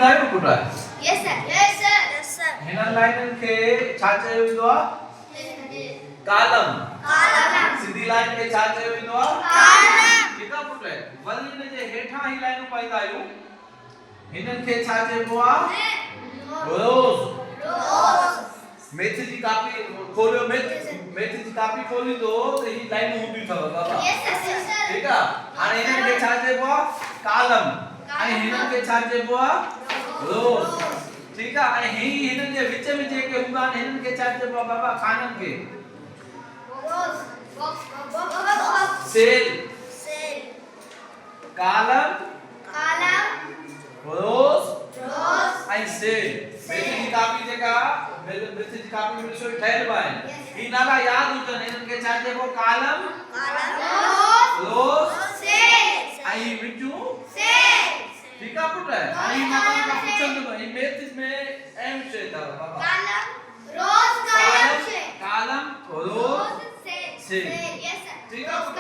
आयो पुटा Yes sir. Yes sir. Yes sir. हिन लाइनन खे छा चयो वेंदो आहे कालम सिधी लाइन खे छा चयो वेंदो आहे कालम ठीकु आहे पुट वरी हिन जे हेठां ही लाइनूं पाईंदा आहियूं हिननि खे छा चइबो आहे रोज़ मैथ जी कॉपी खोलियो मैथ जी कॉपी खोलींदो त ही लाइनूं हूंदियूं अथव बाबा ठीकु आहे हाणे हिननि खे छा चइबो आहे कालम ऐं हिननि खे छा चइबो आहे रोज़ ठीक है ऐं हिननि जे विच में जेके हूंदा आहिनि हिननि खे छा चइबो आहे बाबा खाननि खे सेल कालम रोज़ ऐं सेल मैथ जी कॉपी जेका मैथ जी कॉपी में ॾिसो ठहियल बि आहिनि ही नाला यादि हुजनि हिननि खे छा चइबो कालम रोज़ ऐं विचूं ठीक है पुट हाणे मां तव्हां खां पुछंदुमि ही मैथ में एम शइ अथव बाबा कालम रोज़ सेल ठीक है पुट